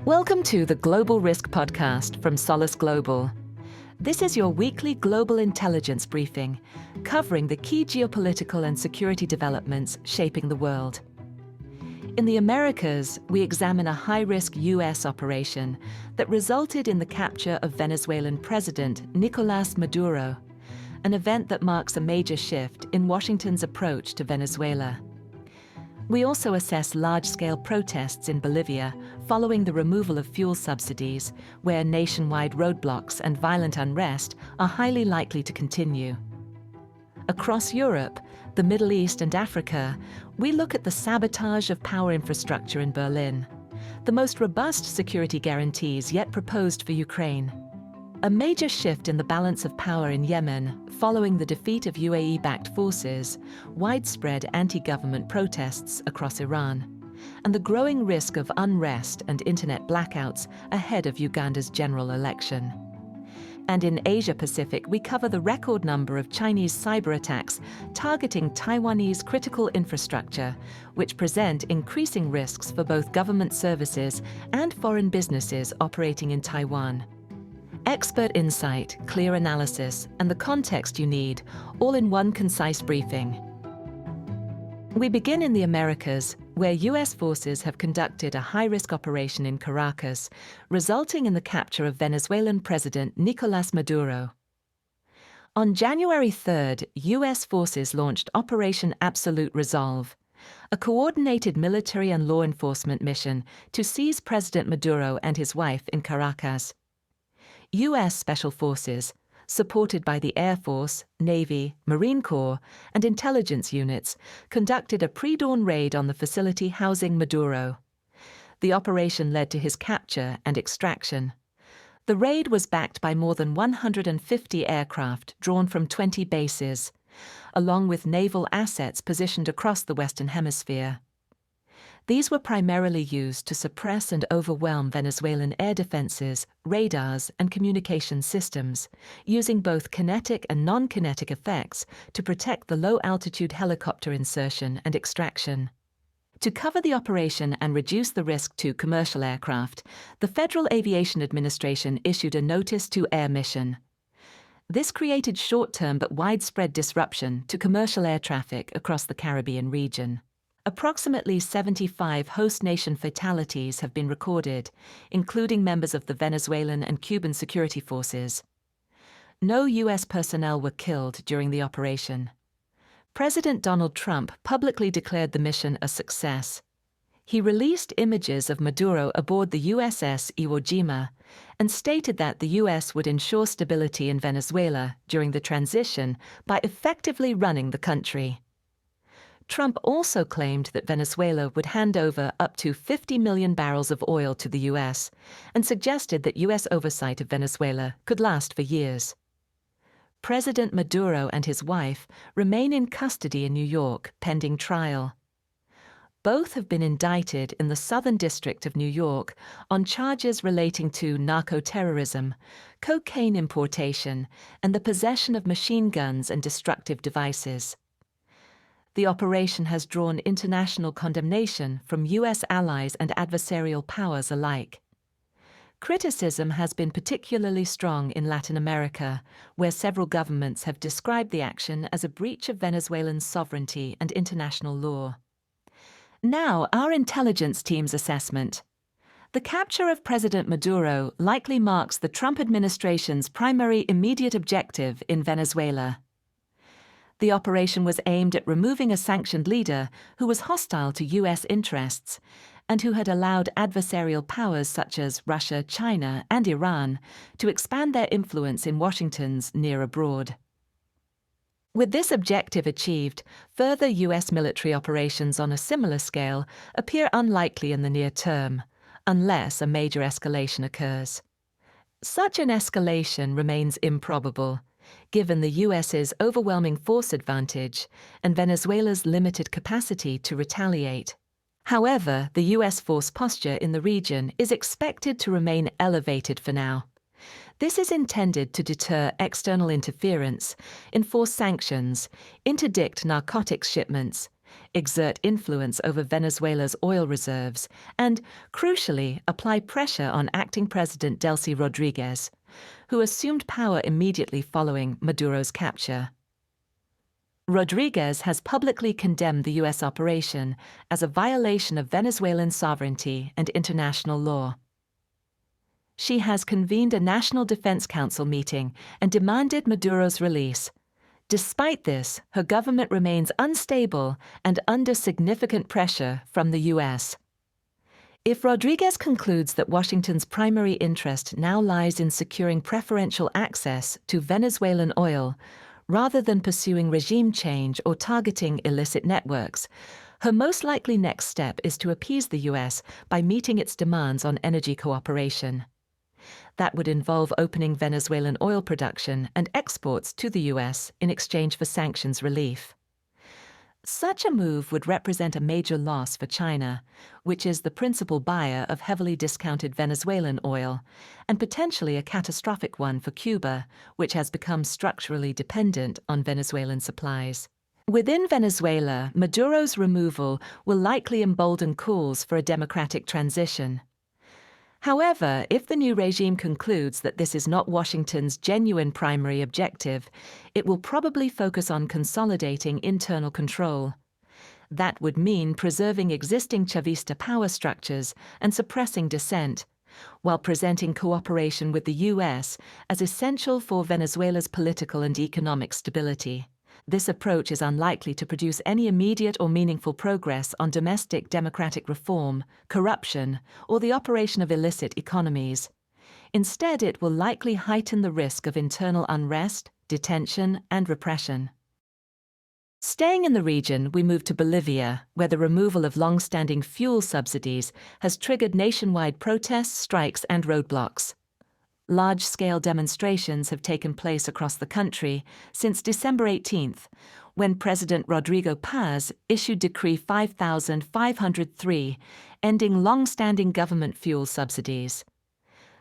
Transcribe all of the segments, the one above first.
Welcome to the Global Risk Podcast from Solace Global. This is your weekly global intelligence briefing, covering the key geopolitical and security developments shaping the world. In the Americas, we examine a high-risk U.S. operation that resulted in the capture of Venezuelan President Nicolás Maduro, an event that marks a major shift in Washington's approach to Venezuela. We also assess large-scale protests in Bolivia following the removal of fuel subsidies, where nationwide roadblocks and violent unrest are highly likely to continue. Across Europe, the Middle East and Africa, we look at the sabotage of power infrastructure in Berlin, the most robust security guarantees yet proposed for Ukraine. A major shift in the balance of power in Yemen following the defeat of UAE-backed forces, widespread anti-government protests across Iran, and the growing risk of unrest and internet blackouts ahead of Uganda's general election. And in Asia-Pacific, we cover the record number of Chinese cyberattacks targeting Taiwanese critical infrastructure, which present increasing risks for both government services and foreign businesses operating in Taiwan. Expert insight, clear analysis, and the context you need, all in one concise briefing. We begin in the Americas, where U.S. forces have conducted a high-risk operation in Caracas, resulting in the capture of Venezuelan President Nicolás Maduro. On January 3rd, U.S. forces launched Operation Absolute Resolve, a coordinated military and law enforcement mission to seize President Maduro and his wife in Caracas. U.S. Special Forces, supported by the Air Force, Navy, Marine Corps, and intelligence units, conducted a pre-dawn raid on the facility housing Maduro. The operation led to his capture and extraction. The raid was backed by more than 150 aircraft drawn from 20 bases, along with naval assets positioned across the Western Hemisphere. These were primarily used to suppress and overwhelm Venezuelan air defenses, radars, and communication systems, using both kinetic and non-kinetic effects to protect the low-altitude helicopter insertion and extraction. To cover the operation and reduce the risk to commercial aircraft, the Federal Aviation Administration issued a notice to air mission. This created short-term but widespread disruption to commercial air traffic across the Caribbean region. Approximately 75 host nation fatalities have been recorded, including members of the Venezuelan and Cuban security forces. No U.S. personnel were killed during the operation. President Donald Trump publicly declared the mission a success. He released images of Maduro aboard the USS Iwo Jima and stated that the U.S. would ensure stability in Venezuela during the transition by effectively running the country. Trump also claimed that Venezuela would hand over up to 50 million barrels of oil to the U.S. and suggested that U.S. oversight of Venezuela could last for years. President Maduro and his wife remain in custody in New York pending trial. Both have been indicted in the Southern District of New York on charges relating to narco-terrorism, cocaine importation, and the possession of machine guns and destructive devices. The operation has drawn international condemnation from U.S. allies and adversarial powers alike. Criticism has been particularly strong in Latin America, where several governments have described the action as a breach of Venezuelan sovereignty and international law. Now, our intelligence team's assessment. The capture of President Maduro likely marks the Trump administration's primary immediate objective in Venezuela. The operation was aimed at removing a sanctioned leader who was hostile to U.S. interests and who had allowed adversarial powers such as Russia, China, and Iran to expand their influence in Washington's near abroad. With this objective achieved, further U.S. military operations on a similar scale appear unlikely in the near term, unless a major escalation occurs. Such an escalation remains improbable, given the U.S.'s overwhelming force advantage and Venezuela's limited capacity to retaliate. However, the U.S. force posture in the region is expected to remain elevated for now. This is intended to deter external interference, enforce sanctions, interdict narcotics shipments, exert influence over Venezuela's oil reserves, and, crucially, apply pressure on acting President Delcy Rodriguez, who assumed power immediately following Maduro's capture. Rodriguez has publicly condemned the U.S. operation as a violation of Venezuelan sovereignty and international law. She has convened a National Defense Council meeting and demanded Maduro's release. Despite this, her government remains unstable and under significant pressure from the U.S. If Rodriguez concludes that Washington's primary interest now lies in securing preferential access to Venezuelan oil, rather than pursuing regime change or targeting illicit networks, her most likely next step is to appease the U.S. by meeting its demands on energy cooperation. That would involve opening Venezuelan oil production and exports to the U.S. in exchange for sanctions relief. Such a move would represent a major loss for China, which is the principal buyer of heavily discounted Venezuelan oil, and potentially a catastrophic one for Cuba, which has become structurally dependent on Venezuelan supplies. Within Venezuela, Maduro's removal will likely embolden calls for a democratic transition. However, if the new regime concludes that this is not Washington's genuine primary objective, it will probably focus on consolidating internal control. That would mean preserving existing Chavista power structures and suppressing dissent, while presenting cooperation with the U.S. as essential for Venezuela's political and economic stability. This approach is unlikely to produce any immediate or meaningful progress on domestic democratic reform, corruption, or the operation of illicit economies. Instead, it will likely heighten the risk of internal unrest, detention, and repression. Staying in the region, we move to Bolivia, where the removal of long-standing fuel subsidies has triggered nationwide protests, strikes, and roadblocks. Large-scale demonstrations have taken place across the country since December 18th, when President Rodrigo Paz issued Decree 5503, ending long-standing government fuel subsidies.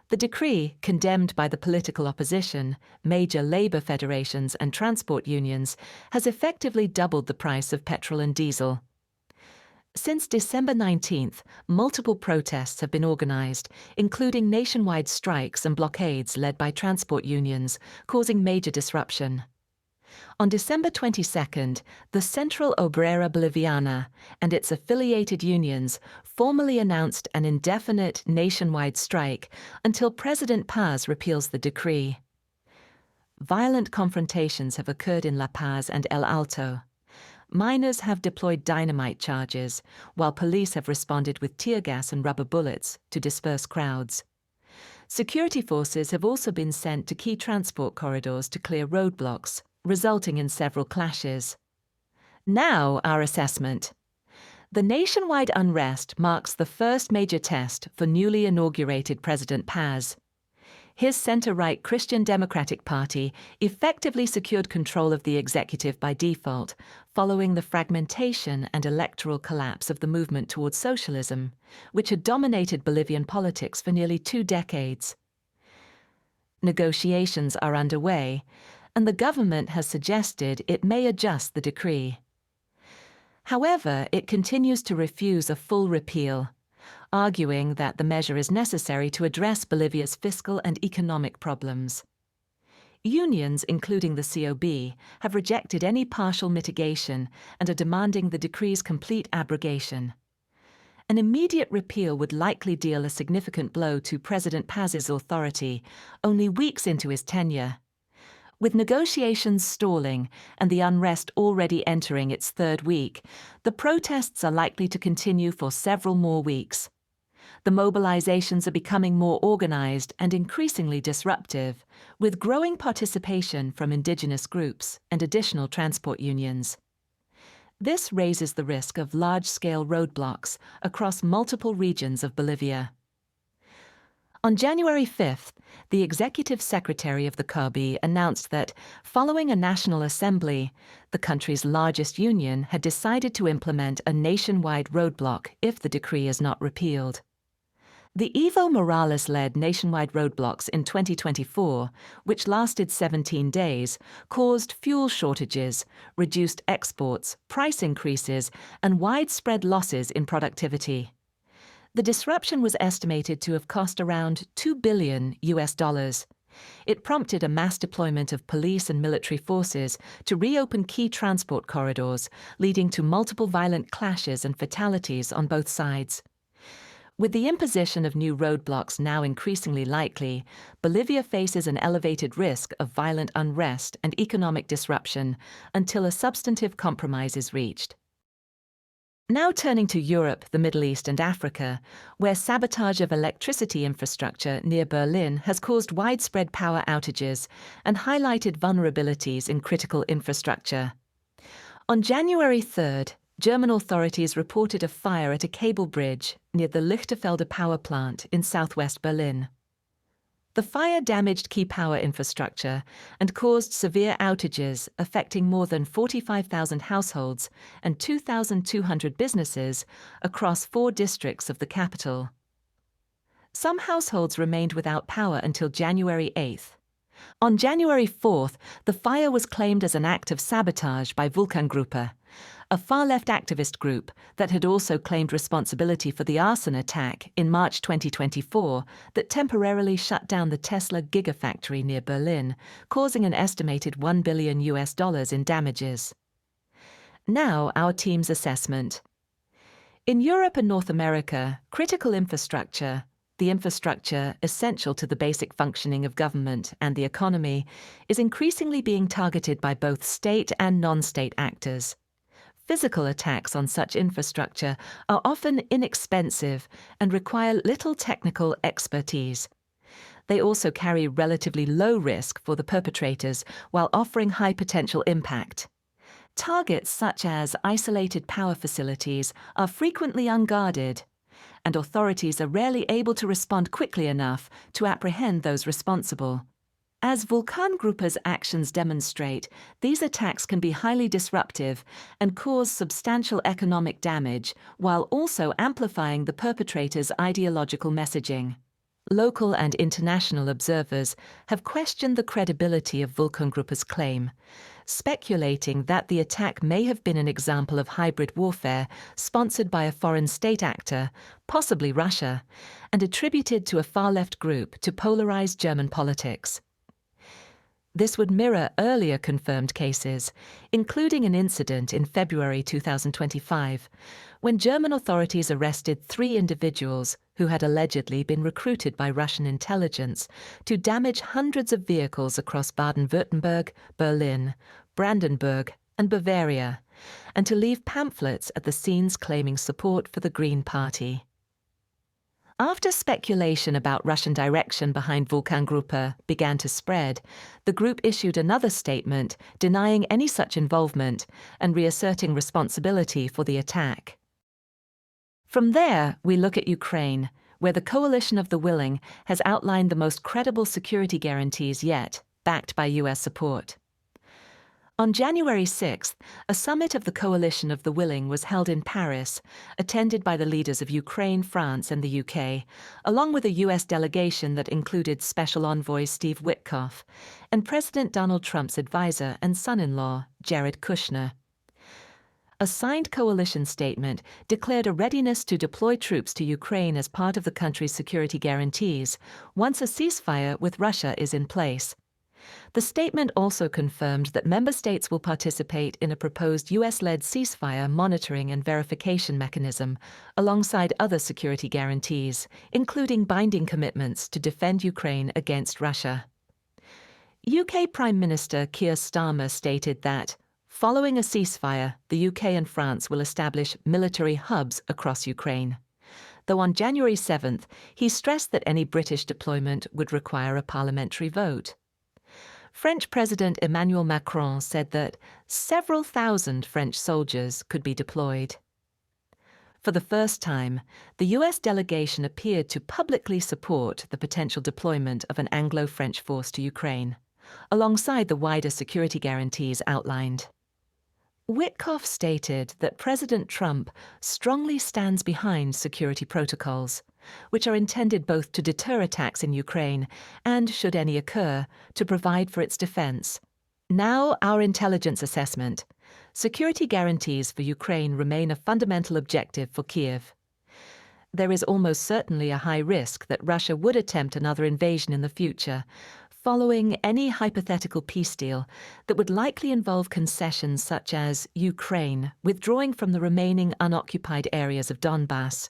The decree, condemned by the political opposition, major labor federations, and transport unions, has effectively doubled the price of petrol and diesel. Since December 19th, multiple protests have been organized, including nationwide strikes and blockades led by transport unions, causing major disruption. On December 22nd, the Central Obrera Boliviana and its affiliated unions formally announced an indefinite nationwide strike until President Paz repeals the decree. Violent confrontations have occurred in La Paz and El Alto. Miners have deployed dynamite charges, while police have responded with tear gas and rubber bullets to disperse crowds. Security forces have also been sent to key transport corridors to clear roadblocks, resulting in several clashes. Now, our assessment. The nationwide unrest marks the first major test for newly inaugurated President Paz. His center-right Christian Democratic Party effectively secured control of the executive by default, following the fragmentation and electoral collapse of the movement towards socialism, which had dominated Bolivian politics for nearly 2 decades. Negotiations are underway, and the government has suggested it may adjust the decree. However, it continues to refuse a full repeal, arguing that the measure is necessary to address Bolivia's fiscal and economic problems. Unions, including the COB, have rejected any partial mitigation and are demanding the decree's complete abrogation. An immediate repeal would likely deal a significant blow to President Paz's authority, only weeks into his tenure. With negotiations stalling and the unrest already entering its 3rd week, the protests are likely to continue for several more weeks. The mobilizations are becoming more organized and increasingly disruptive, with growing participation from indigenous groups and additional transport unions. This raises the risk of large-scale roadblocks across multiple regions of Bolivia. On January 5th, the executive secretary of the COB announced that, following a national assembly, the country's largest union had decided to implement a nationwide roadblock if the decree is not repealed. The Evo Morales-led nationwide roadblocks in 2024, which lasted 17 days, caused fuel shortages, reduced exports, price increases, and widespread losses in productivity. The disruption was estimated to have cost around $2 billion. It prompted a mass deployment of police and military forces to reopen key transport corridors, leading to multiple violent clashes and fatalities on both sides. With the imposition of new roadblocks now increasingly likely, Bolivia faces an elevated risk of violent unrest and economic disruption until a substantive compromise is reached. Now turning to Europe, the Middle East and Africa, where sabotage of electricity infrastructure near Berlin has caused widespread power outages and highlighted vulnerabilities in critical infrastructure. On January 3rd, German authorities reported a fire at a cable bridge near the Lichterfelde power plant in southwest Berlin. The fire damaged key power infrastructure and caused severe outages affecting more than 45,000 households and 2,200 businesses across 4 districts of the capital. Some households remained without power until January 8th. On January 4th, the fire was claimed as an act of sabotage by Vulkangruppe, a far-left activist group that had also claimed responsibility for the arson attack in March 2024 that temporarily shut down the Tesla gigafactory near Berlin, causing an estimated $1 billion in damages. Now, our team's assessment. In Europe and North America, critical infrastructure, the infrastructure essential to the basic functioning of government and the economy, is increasingly being targeted by both state and non-state actors. Physical attacks on such infrastructure are often inexpensive and require little technical expertise. They also carry relatively low risk for the perpetrators while offering high potential impact. Targets such as isolated power facilities are frequently unguarded, and authorities are rarely able to respond quickly enough to apprehend those responsible. As Vulkangruppe's actions demonstrate, these attacks can be highly disruptive and cause substantial economic damage while also amplifying the perpetrators' ideological messaging. Local and international observers have questioned the credibility of Vulkangruppe's claim, speculating that the attack may have been an example of hybrid warfare sponsored by a foreign state actor, possibly Russia, and attributed to a far-left group to polarize German politics. This would mirror earlier confirmed cases, including an incident in February 2025, when German authorities arrested 3 individuals who had allegedly been recruited by Russian intelligence to damage hundreds of vehicles across Baden-Württemberg, Berlin, Brandenburg, and Bavaria, and to leave pamphlets at the scenes claiming support for the Green Party. After speculation about Russian direction behind Vulkangruppe began to spread, the group issued another statement denying any such involvement and reasserting responsibility for the attack. From there, we look at Ukraine, where the Coalition of the Willing has outlined the most credible security guarantees yet, backed by US support. On January 6th, a summit of the Coalition of the Willing was held in Paris, attended by the leaders of Ukraine, France, and the UK, along with a US delegation that included Special Envoy Steve Witkoff and President Donald Trump's advisor and son-in-law, Jared Kushner. A signed coalition statement declared a readiness to deploy troops to Ukraine as part of the country's security guarantees once a ceasefire with Russia is in place. The statement also confirmed that member states will participate in a proposed US-led ceasefire monitoring and verification mechanism, alongside other security guarantees, including binding commitments to defend Ukraine against Russia. UK Prime Minister Keir Starmer stated that, following a ceasefire, the UK and France will establish military hubs across Ukraine. Though on January 7th, he stressed that any British deployment would require a parliamentary vote. French President Emmanuel Macron said that several thousand French soldiers could be deployed. For the first time, the US delegation appeared to publicly support the potential deployment of an Anglo-French force to Ukraine, alongside the wider security guarantees outlined. Witkoff stated that President Trump strongly stands behind security protocols, which are intended both to deter attacks in Ukraine and, should any occur, to provide for its defense. Now, our intelligence assessment. Security guarantees for Ukraine remain a fundamental objective for Kyiv. There is almost certainly a high risk that Russia would attempt another invasion in the future, following any hypothetical peace deal that would likely involve concessions such as Ukraine withdrawing from the remaining unoccupied areas of Donbass.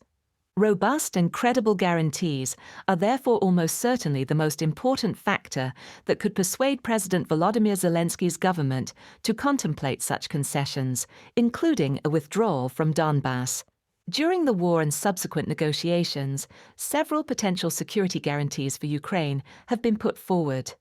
Robust and credible guarantees are therefore almost certainly the most important factor that could persuade President Volodymyr Zelensky's government to contemplate such concessions, including a withdrawal from Donbass. During the war and subsequent negotiations, several potential security guarantees for Ukraine have been put forward.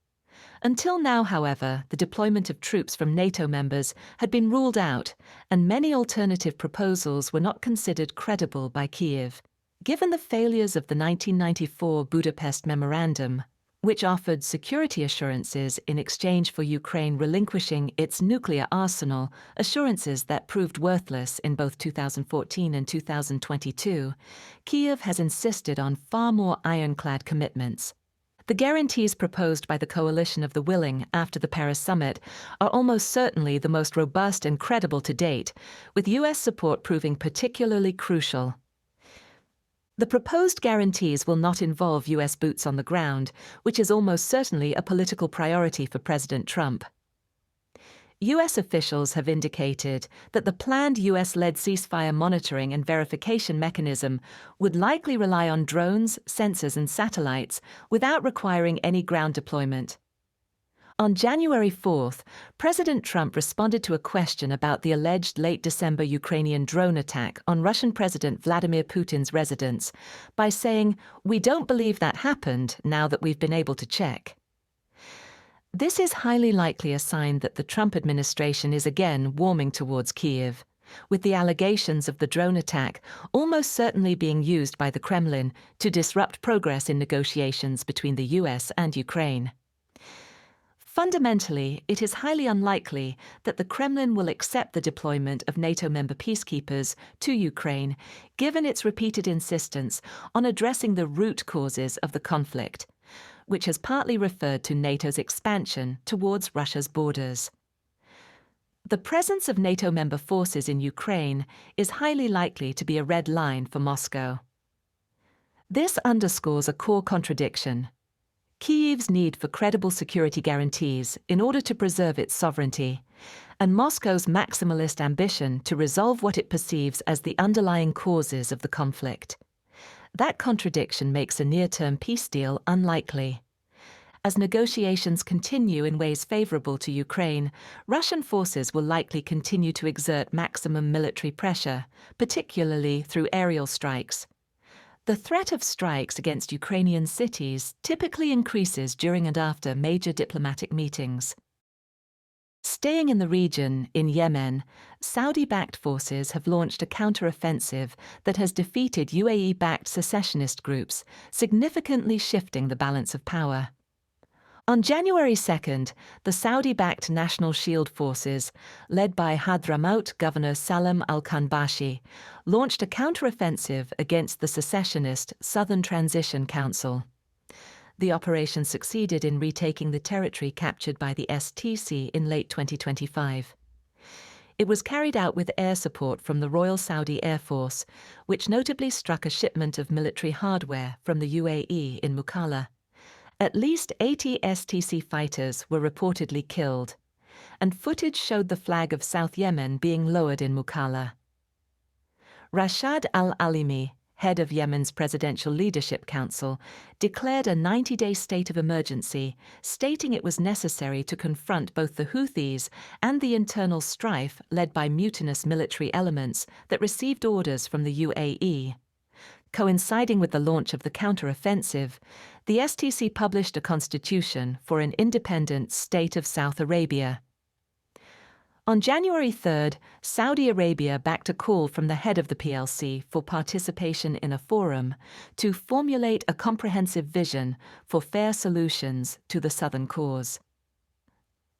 Until now, however, the deployment of troops from NATO members had been ruled out, and many alternative proposals were not considered credible by Kyiv. Given the failures of the 1994 Budapest Memorandum, which offered security assurances in exchange for Ukraine relinquishing its nuclear arsenal, assurances that proved worthless in both 2014 and 2022, Kyiv has insisted on far more ironclad commitments. The guarantees proposed by the Coalition of the Willing after the Paris summit are almost certainly the most robust and credible to date, with US support proving particularly crucial. The proposed guarantees will not involve US boots on the ground, which is almost certainly a political priority for President Trump. US officials have indicated that the planned US-led ceasefire monitoring and verification mechanism would likely rely on drones, sensors, and satellites without requiring any ground deployment. On January 4th, President Trump responded to a question about the alleged late December Ukrainian drone attack on Russian President Vladimir Putin's residence by saying, "We don't believe that happened now that we've been able to check." This is highly likely a sign that the Trump administration is again warming towards Kyiv, with the allegations of the drone attack almost certainly being used by the Kremlin to disrupt progress in negotiations between the US and Ukraine. Fundamentally, it is highly unlikely that the Kremlin will accept the deployment of NATO member peacekeepers to Ukraine, given its repeated insistence on addressing the root causes of the conflict, which has partly referred to NATO's expansion towards Russia's borders. The presence of NATO member forces in Ukraine is highly likely to be a red line for Moscow. This underscores a core contradiction: Kyiv's need for credible security guarantees in order to preserve its sovereignty, and Moscow's maximalist ambition to resolve what it perceives as the underlying causes of the conflict. That contradiction makes a near-term peace deal unlikely. As negotiations continue in ways favorable to Ukraine, Russian forces will likely continue to exert maximum military pressure, particularly through aerial strikes. The threat of strikes against Ukrainian cities typically increases during and after major diplomatic meetings. Staying in the region, in Yemen, Saudi-backed forces have launched a counter-offensive that has defeated UAE-backed secessionist groups, significantly shifting the balance of power. On January 2nd, the Saudi-backed National Shield Forces, led by Hadramaut Governor Salem al-Khanbashi, launched a counter-offensive against the secessionist Southern Transition Council. The operation succeeded in retaking the territory captured by the STC in late 2025. It was carried out with air support from the Royal Saudi Air Force, which notably struck a shipment of military hardware from the UAE in Mukalla. At least 80 STC fighters were reportedly killed, and footage showed the flag of South Yemen being lowered in Mukalla. Rashad al-Alimi, head of Yemen's Presidential Leadership Council, declared a 90-day state of emergency, stating it was necessary to confront both the Houthis and the internal strife led by mutinous military elements that received orders from the UAE. Coinciding with the launch of the counter-offensive, the STC published a constitution for an independent state of South Arabia. On January 3rd, Saudi Arabia backed a call from the head of the PLC for participation in a forum to formulate a comprehensive vision for fair solutions to the Southern cause.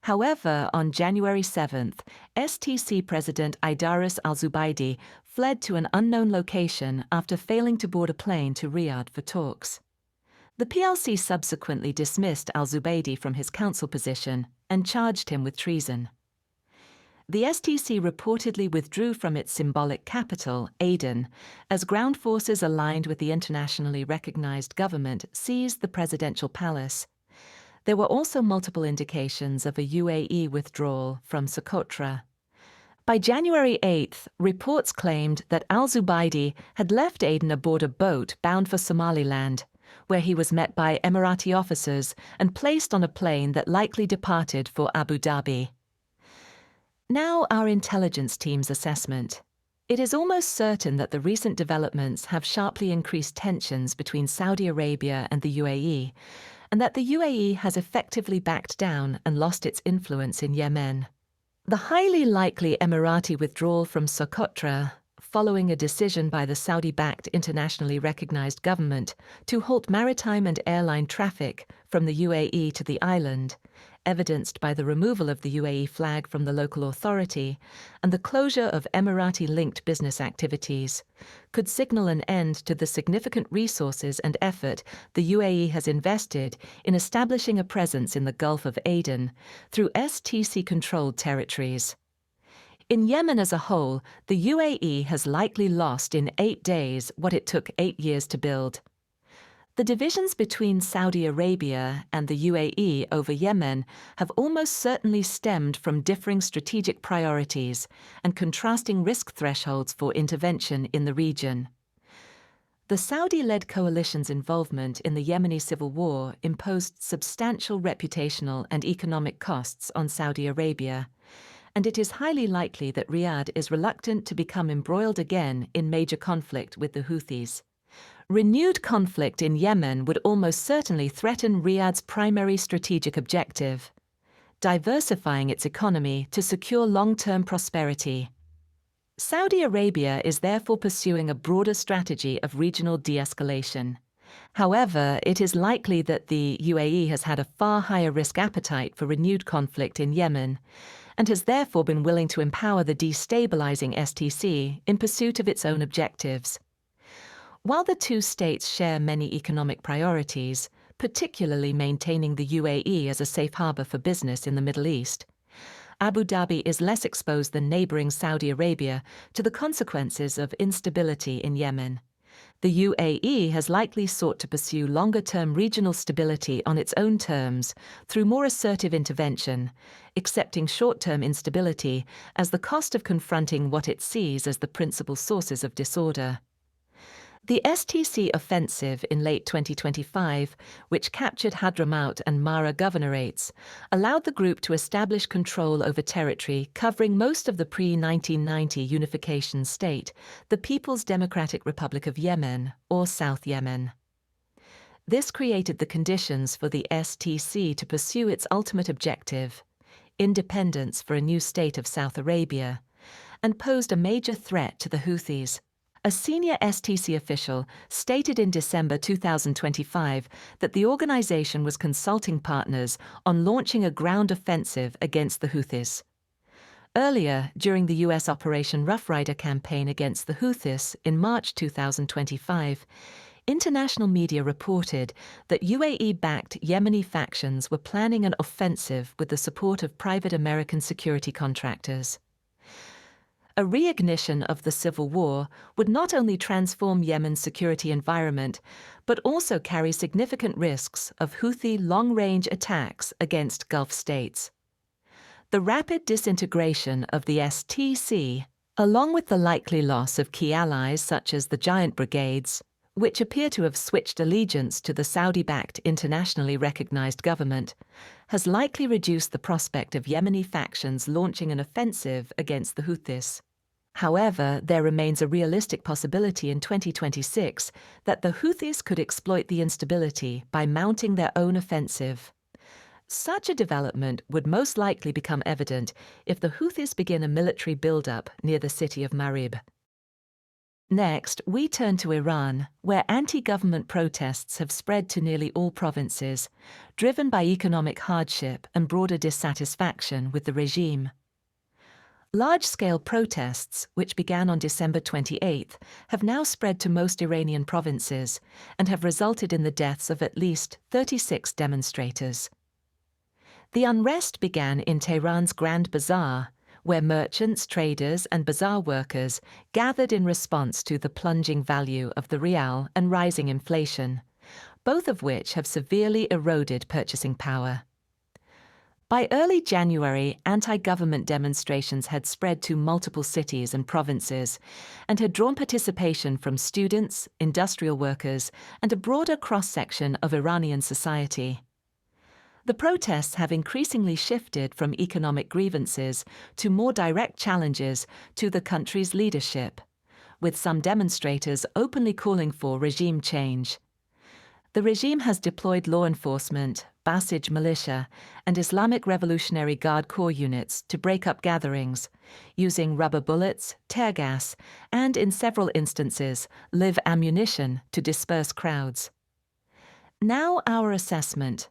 However, on January 7th, STC President Idris al-Zubaydi fled to an unknown location after failing to board a plane to Riyadh for talks. The PLC subsequently dismissed al-Zubaydi from his council position and charged him with treason. The STC reportedly withdrew from its symbolic capital, Aden, as ground forces aligned with the internationally recognized government seized the presidential palace. There were also multiple indications of a UAE withdrawal from Socotra. By January 8th, reports claimed that al-Zubaydi had left Aden aboard a boat bound for Somaliland, where he was met by Emirati officers and placed on a plane that likely departed for Abu Dhabi. Now our intelligence team's assessment. It is almost certain that the recent developments have sharply increased tensions between Saudi Arabia and the UAE, and that the UAE has effectively backed down and lost its influence in Yemen. The highly likely Emirati withdrawal from Socotra, following a decision by the Saudi-backed internationally recognized government to halt maritime and airline traffic from the UAE to the island, evidenced by the removal of the UAE flag from the local authority and the closure of Emirati-linked business activities, could signal an end to the significant resources and effort the UAE has invested in establishing a presence in the Gulf of Aden through STC-controlled territories. In Yemen as a whole, the UAE has likely lost in 8 days what it took 8 years to build. The divisions between Saudi Arabia and the UAE over Yemen have almost certainly stemmed from differing strategic priorities and contrasting risk thresholds for intervention in the region. The Saudi-led coalition's involvement in the Yemeni civil war imposed substantial reputational and economic costs on Saudi Arabia, and it is highly likely that Riyadh is reluctant to become embroiled again in major conflict with the Houthis. Renewed conflict in Yemen would almost certainly threaten Riyadh's primary strategic objective, diversifying its economy to secure long-term prosperity. Saudi Arabia is therefore pursuing a broader strategy of regional de-escalation. However, it is likely that the UAE has had a far higher risk appetite for renewed conflict in Yemen, and has therefore been willing to empower the destabilizing STC in pursuit of its own objectives. While the two states share many economic priorities, particularly maintaining the UAE as a safe harbor for business in the Middle East, Abu Dhabi is less exposed than neighboring Saudi Arabia to the consequences of instability in Yemen. The UAE has likely sought to pursue longer-term regional stability on its own terms through more assertive intervention, accepting short-term instability as the cost of confronting what it sees as the principal sources of disorder. The STC offensive in late 2025, which captured Hadramaut and Mara governorates, allowed the group to establish control over territory covering most of the pre-1990 unification state, the People's Democratic Republic of Yemen, or South Yemen. This created the conditions for the STC to pursue its ultimate objective, independence for a new state of South Arabia, and posed a major threat to the Houthis. A senior STC official stated in December 2025 that the organization was consulting partners on launching a ground offensive against the Houthis. Earlier, during the U.S. Operation Rough Rider campaign against the Houthis in March 2025, international media reported that UAE-backed Yemeni factions were planning an offensive with the support of private American security contractors. A reignition of the civil war would not only transform Yemen's security environment, but also carry significant risks of Houthi long-range attacks against Gulf states. The rapid disintegration of the STC, along with the likely loss of key allies such as the Giant Brigades, which appear to have switched allegiance to the Saudi-backed internationally recognized government, has likely reduced the prospect of Yemeni factions launching an offensive against the Houthis. However, there remains a realistic possibility in 2026 that the Houthis could exploit the instability by mounting their own offensive. Such a development would most likely become evident if the Houthis begin a military build-up near the city of Marib. Next, we turn to Iran, where anti-government protests have spread to nearly all provinces, driven by economic hardship and broader dissatisfaction with the regime. Large-scale protests, which began on December 28, have now spread to most Iranian provinces and have resulted in the deaths of at least 36 demonstrators. The unrest began in Tehran's Grand Bazaar, where merchants, traders, and bazaar workers gathered in response to the plunging value of the rial and rising inflation, both of which have severely eroded purchasing power. By early January, anti-government demonstrations had spread to multiple cities and provinces and had drawn participation from students, industrial workers, and a broader cross-section of Iranian society. The protests have increasingly shifted from economic grievances to more direct challenges to the country's leadership, with some demonstrators openly calling for regime change. The regime has deployed law enforcement, Basij militia, and Islamic Revolutionary Guard Corps units to break up gatherings, using rubber bullets, tear gas, and, in several instances, live ammunition to disperse crowds. Now our assessment.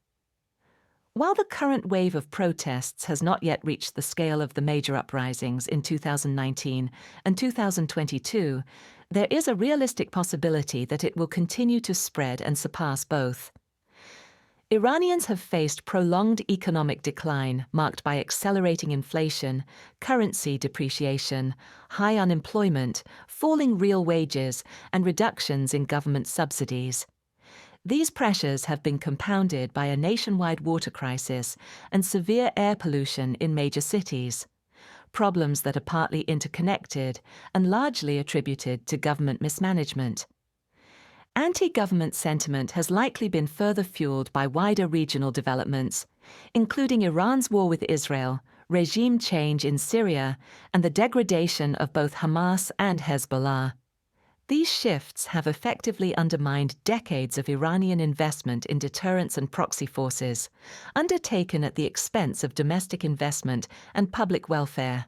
While the current wave of protests has not yet reached the scale of the major uprisings in 2019 and 2022, there is a realistic possibility that it will continue to spread and surpass both. Iranians have faced prolonged economic decline marked by accelerating inflation, currency depreciation, high unemployment, falling real wages, and reductions in government subsidies. These pressures have been compounded by a nationwide water crisis and severe air pollution in major cities, problems that are partly interconnected and largely attributed to government mismanagement. Anti-government sentiment has likely been further fueled by wider regional developments, including Iran's war with Israel, regime change in Syria, and the degradation of both Hamas and Hezbollah. These shifts have effectively undermined decades of Iranian investment in deterrence and proxy forces, undertaken at the expense of domestic investment and public welfare.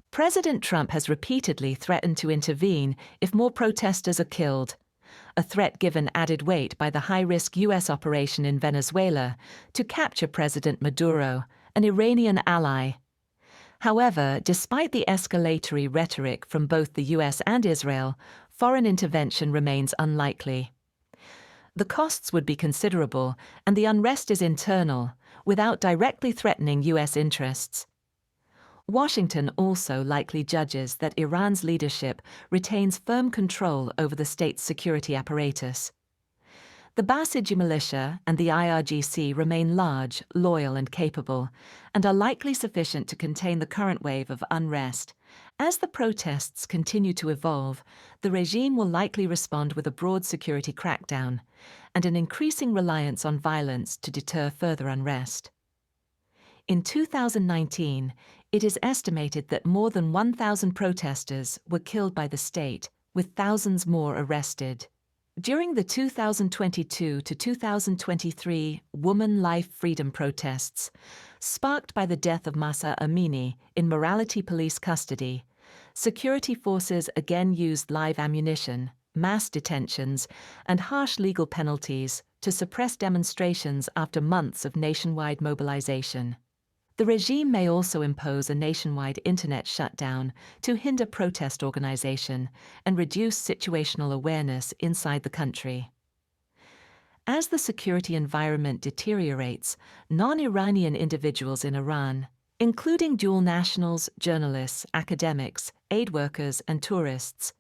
President Trump has repeatedly threatened to intervene if more protesters are killed, a threat given added weight by the high-risk U.S. operation in Venezuela to capture President Maduro, an Iranian ally. However, despite the escalatory rhetoric from both the U.S. and Israel, foreign intervention remains unlikely. The costs would be considerable, and the unrest is internal, without directly threatening U.S. interests. Washington also likely judges that Iran's leadership retains firm control over the state's security apparatus. The Basij militia and the IRGC remain large, loyal, and capable, and are likely sufficient to contain the current wave of unrest. As the protests continue to evolve, the regime will likely respond with a broad security crackdown and an increasing reliance on violence to deter further unrest. In 2019, it is estimated that more than 1,000 protesters were killed by the state, with thousands more arrested. During the 2022 to 2023 Woman Life Freedom protests, sparked by the death of Mahsa Amini in morality police custody, security forces again used live ammunition, mass detentions, and harsh legal penalties to suppress demonstrations after months of nationwide mobilization. The regime may also impose a nationwide internet shutdown to hinder protest organization and reduce situational awareness inside the country. As the security environment deteriorates, non-Iranian individuals in Iran, including dual nationals, journalists, academics, aid workers, and tourists,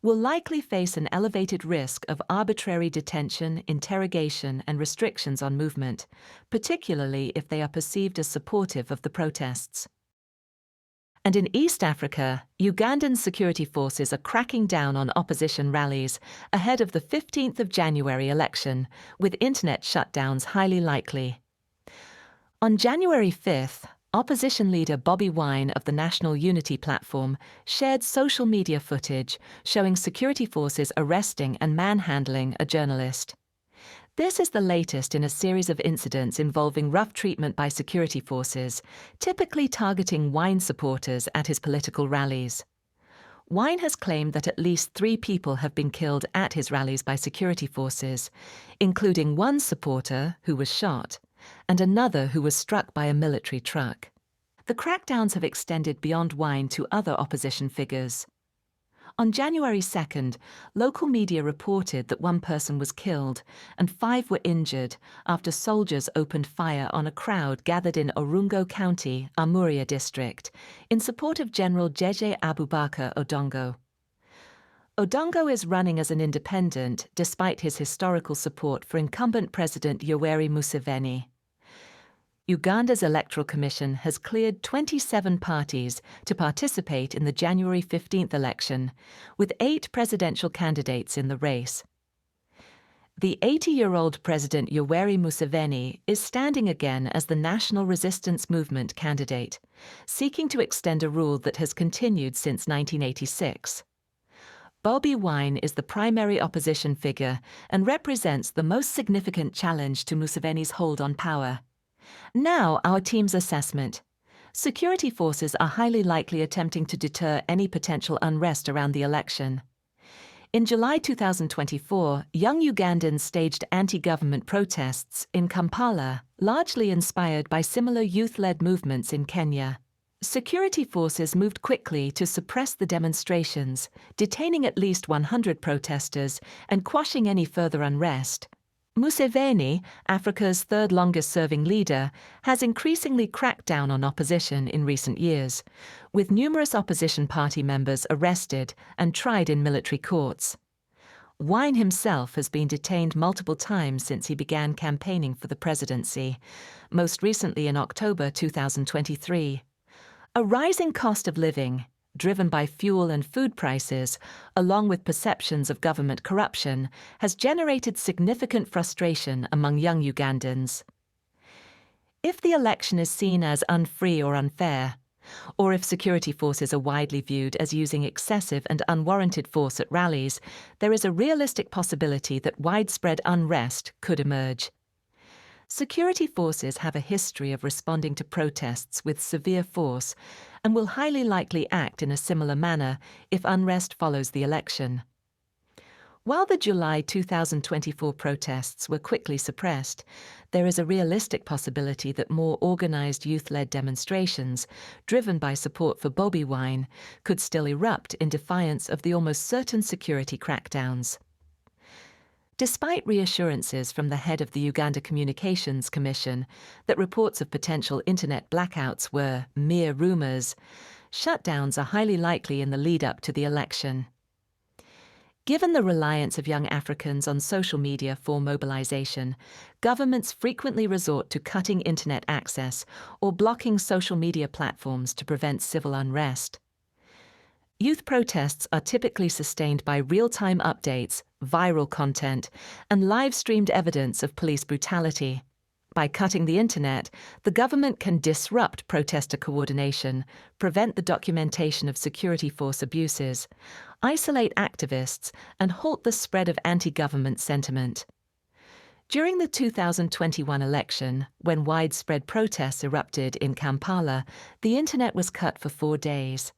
will likely face an elevated risk of arbitrary detention, interrogation, and restrictions on movement, particularly if they are perceived as supportive of the protests. And in East Africa, Ugandan security forces are cracking down on opposition rallies ahead of the 15th of January election, with internet shutdowns highly likely. On January 5th, opposition leader Bobi Wine of the National Unity Platform shared social media footage showing security forces arresting and manhandling a journalist. This is the latest in a series of incidents involving rough treatment by security forces, typically targeting Wine supporters at his political rallies. Wine has claimed that at least 3 people have been killed at his rallies by security forces, including one supporter who was shot and another who was struck by a military truck. The crackdowns have extended beyond Wine to other opposition figures. On January 2nd, local media reported that 1 person was killed and 5 were injured after soldiers opened fire on a crowd gathered in Orungo County, Amuria district, in support of General Jeje Abubakar Odongo. Odongo is running as an independent despite his historical support for incumbent President Yoweri Museveni. Uganda's Electoral Commission has cleared 27 parties to participate in the January 15th election, with 8 presidential candidates in the race. The 80-year-old President Yoweri Museveni is standing again as the National Resistance Movement candidate, seeking to extend a rule that has continued since 1986. Bobi Wine is the primary opposition figure and represents the most significant challenge to Museveni's hold on power. Now, our team's assessment. Security forces are highly likely attempting to deter any potential unrest around the election. In July 2024, young Ugandans staged anti-government protests in Kampala, largely inspired by similar youth-led movements in Kenya. Security forces moved quickly to suppress the demonstrations, detaining at least 100 protesters and quashing any further unrest. Museveni, Africa's third longest-serving leader, has increasingly cracked down on opposition in recent years, with numerous opposition party members arrested and tried in military courts. Wine himself has been detained multiple times since he began campaigning for the presidency, most recently in October 2023. A rising cost of living, driven by fuel and food prices, along with perceptions of government corruption, has generated significant frustration among young Ugandans. If the election is seen as unfree or unfair, or if security forces are widely viewed as using excessive and unwarranted force at rallies, there is a realistic possibility that widespread unrest could emerge. Security forces have a history of responding to protests with severe force and will highly likely act in a similar manner if unrest follows the election. While the July 2024 protests were quickly suppressed, there is a realistic possibility that more organized youth-led demonstrations, driven by support for Bobi Wine, could still erupt in defiance of the almost certain security crackdowns. Despite reassurances from the head of the Uganda Communications Commission that reports of potential internet blackouts were mere rumors, shutdowns are highly likely in the lead-up to the election. Given the reliance of young Africans on social media for mobilization, governments frequently resort to cutting internet access or blocking social media platforms to prevent civil unrest. Youth protests are typically sustained by real-time updates, viral content, and live-streamed evidence of police brutality. By cutting the internet, the government can disrupt protester coordination, prevent the documentation of security force abuses, isolate activists, and halt the spread of anti-government sentiment. During the 2021 election, when widespread protests erupted in Kampala, the internet was cut for 4 days.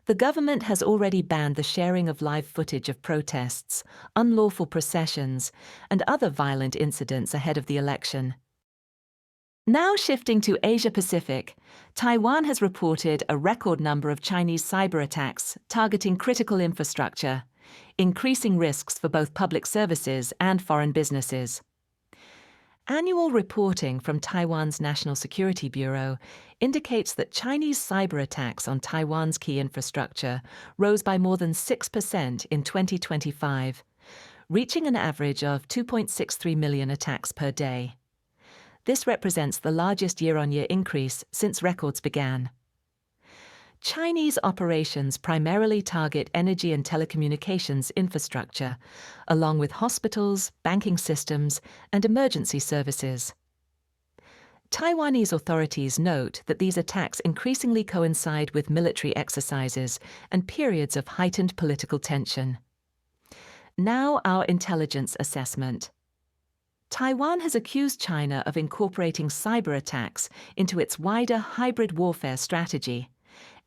The government has already banned the sharing of live footage of protests, unlawful processions, and other violent incidents ahead of the election. Now shifting to Asia-Pacific, Taiwan has reported a record number of Chinese cyberattacks targeting critical infrastructure, increasing risks for both public services and foreign businesses. Annual reporting from Taiwan's National Security Bureau indicates that Chinese cyberattacks on Taiwan's key infrastructure rose by more than 6% in 2025, reaching an average of 2.63 million attacks per day. This represents the largest year-on-year increase since records began. Chinese operations primarily target energy and telecommunications infrastructure, along with hospitals, banking systems, and emergency services. Taiwanese authorities note that these attacks increasingly coincide with military exercises and periods of heightened political tension. Now, our intelligence assessment. Taiwan has accused China of incorporating cyber attacks into its wider hybrid warfare strategy,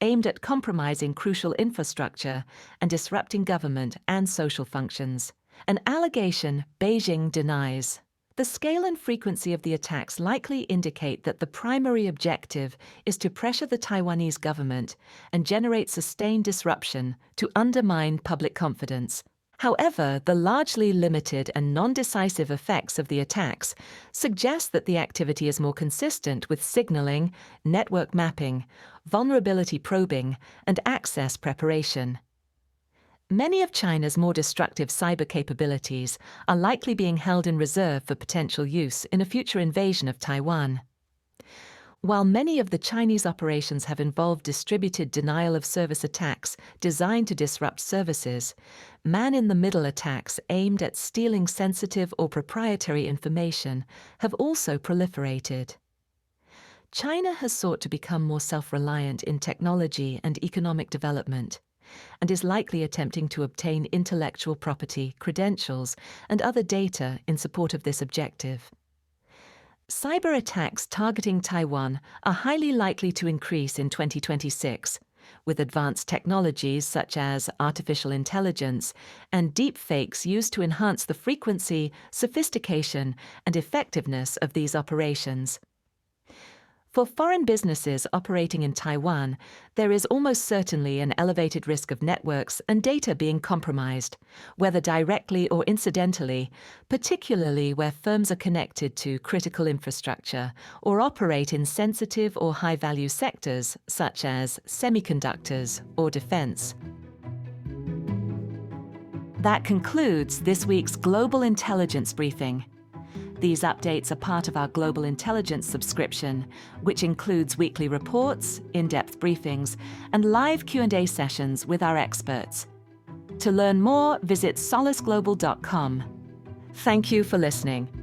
aimed at compromising crucial infrastructure and disrupting government and social functions, an allegation Beijing denies. The scale and frequency of the attacks likely indicate that the primary objective is to pressure the Taiwanese government and generate sustained disruption to undermine public confidence. However, the largely limited and non-decisive effects of the attacks suggest that the activity is more consistent with signaling, network mapping, vulnerability probing, and access preparation. Many of China's more destructive cyber capabilities are likely being held in reserve for potential use in a future invasion of Taiwan. While many of the Chinese operations have involved distributed denial-of-service attacks designed to disrupt services, man-in-the-middle attacks aimed at stealing sensitive or proprietary information have also proliferated. China has sought to become more self-reliant in technology and economic development, and is likely attempting to obtain intellectual property, credentials, and other data in support of this objective. Cyber attacks targeting Taiwan are highly likely to increase in 2026, with advanced technologies such as artificial intelligence and deepfakes used to enhance the frequency, sophistication, and effectiveness of these operations. For foreign businesses operating in Taiwan, there is almost certainly an elevated risk of networks and data being compromised, whether directly or incidentally, particularly where firms are connected to critical infrastructure or operate in sensitive or high-value sectors such as semiconductors or defense. That concludes this week's Global Intelligence Briefing. These updates are part of our Global Intelligence subscription, which includes weekly reports, in-depth briefings, and live Q&A sessions with our experts. To learn more, visit solisglobal.com. Thank you for listening.